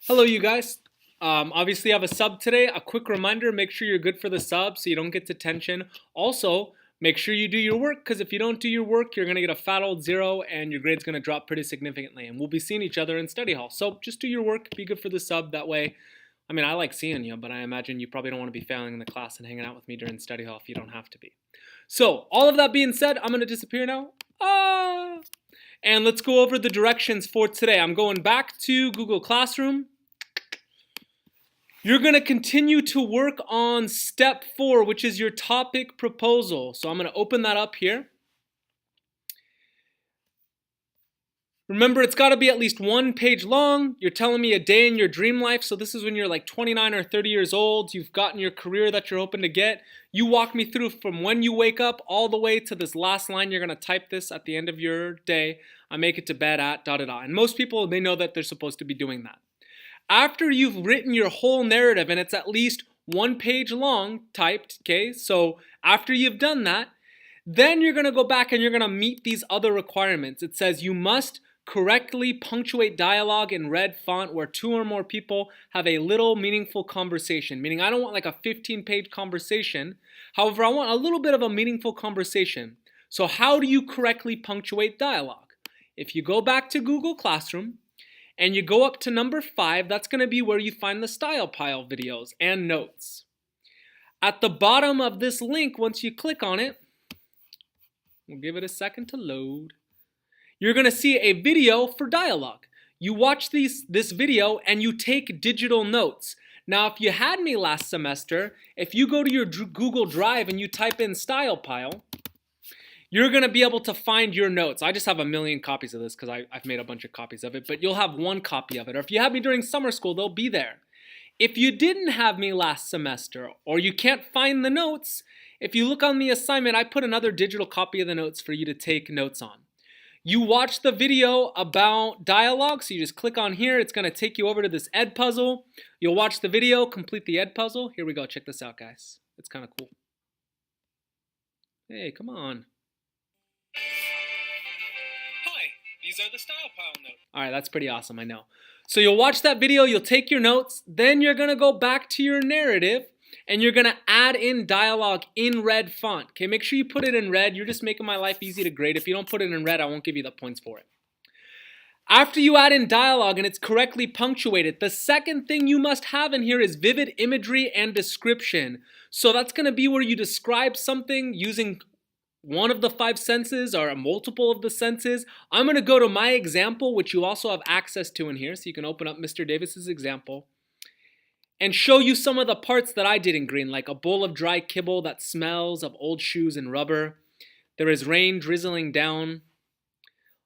Hello, you guys. Obviously, I have a sub today. A quick reminder, make sure you're good for the sub so you don't get detention. Also, make sure you do your work, because if you don't do your work, you're going to get a fat old 0 and your grade's going to drop pretty significantly. And we'll be seeing each other in study hall. So just do your work, be good for the sub. That way, I mean, I like seeing you, but I imagine you probably don't want to be failing in the class and hanging out with me during study hall if you don't have to be. So, all of that being said, I'm going to disappear now. And let's go over the directions for today. I'm going back to Google Classroom. You're going to continue to work on step 4, which is your topic proposal. So I'm going to open that up here. Remember, it's got to be at least 1 page long. You're telling me a day in your dream life. So this is when you're like 29 or 30 years old. You've gotten your career that you're hoping to get. You walk me through from when you wake up all the way to this last line. You're going to type this at the end of your day. I make it to bed at da da da. And most people, they know that they're supposed to be doing that. After you've written your whole narrative and it's at least 1 page long typed, okay, so after you've done that, then you're going to go back and you're going to meet these other requirements. It says you must correctly punctuate dialogue in red font where 2 or more people have a little meaningful conversation. Meaning I don't want like a 15-page conversation. However, I want a little bit of a meaningful conversation. So how do you correctly punctuate dialogue? If you go back to Google Classroom, and you go up to number 5, that's going to be where you find the style pile videos and notes. At the bottom of this link, once you click on it, we'll give it a second to load, you're going to see a video for dialogue. You watch this video and you take digital notes. Now, if you had me last semester, if you go to your Google Drive and you type in style pile, you're going to be able to find your notes. I just have a million copies of this because I've made a bunch of copies of it, but you'll have 1 copy of it. Or if you had me during summer school, they'll be there. If you didn't have me last semester or you can't find the notes, if you look on the assignment, I put another digital copy of the notes for you to take notes on. You watch the video about dialogue, so you just click on here. It's going to take you over to this Edpuzzle. You'll watch the video, complete the Edpuzzle. Here we go. Check this out, guys. It's kind of cool. Hey, come on. Hi, these are the style pile notes. Alright, that's pretty awesome, I know. So you'll watch that video, you'll take your notes, then you're going to go back to your narrative, and you're going to add in dialogue in red font. Okay, make sure you put it in red. You're just making my life easy to grade. If you don't put it in red, I won't give you the points for it. After you add in dialogue and it's correctly punctuated, the second thing you must have in here is vivid imagery and description. So that's going to be where you describe something using one of the 5 senses or a multiple of the senses. I'm going to go to my example, which you also have access to in here. So you can open up Mr. Davis's example and show you some of the parts that I did in green, like a bowl of dry kibble that smells of old shoes and rubber. There is rain drizzling down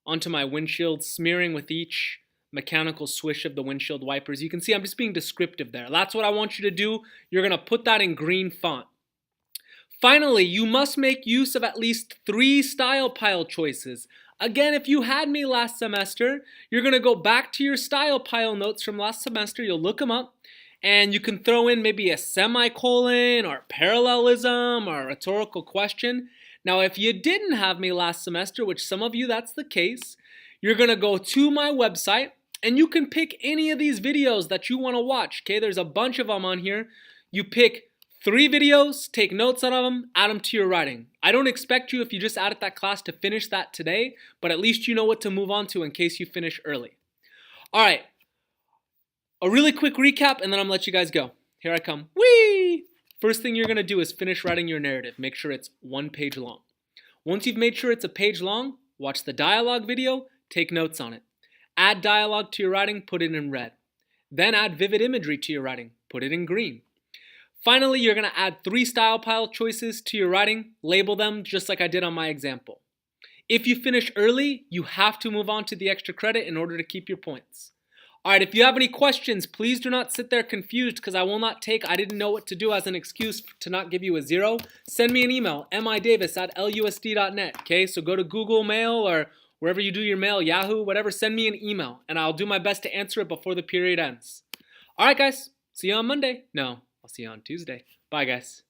onto my windshield, smearing with each mechanical swish of the windshield wipers. You can see I'm just being descriptive there. That's what I want you to do. You're going to put that in green font. Finally, you must make use of at least 3 style pile choices. Again, if you had me last semester, you're going to go back to your style pile notes from last semester. You'll look them up, and you can throw in maybe a semicolon or parallelism or a rhetorical question. Now, if you didn't have me last semester, which some of you, that's the case, you're going to go to my website, and you can pick any of these videos that you want to watch. Okay, there's a bunch of them on here. You pick 3 videos, take notes out of them, add them to your writing. I don't expect you, if you just added that class, to finish that today, but at least you know what to move on to in case you finish early. All right, a really quick recap, and then I'm going to let you guys go. Here I come. Whee! First thing you're going to do is finish writing your narrative. Make sure it's 1 page long. Once you've made sure it's a page long, watch the dialogue video, take notes on it. Add dialogue to your writing, put it in red. Then add vivid imagery to your writing, put it in green. Finally, you're going to add 3 style pile choices to your writing, label them just like I did on my example. If you finish early, you have to move on to the extra credit in order to keep your points. Alright, if you have any questions, please do not sit there confused because I will not take I didn't know what to do as an excuse to not give you a 0. Send me an email, midavis@lusd.net, okay? So go to Google Mail or wherever you do your mail, Yahoo, whatever, send me an email and I'll do my best to answer it before the period ends. Alright guys, see you on Monday. No. I'll see you on Tuesday. Bye, guys.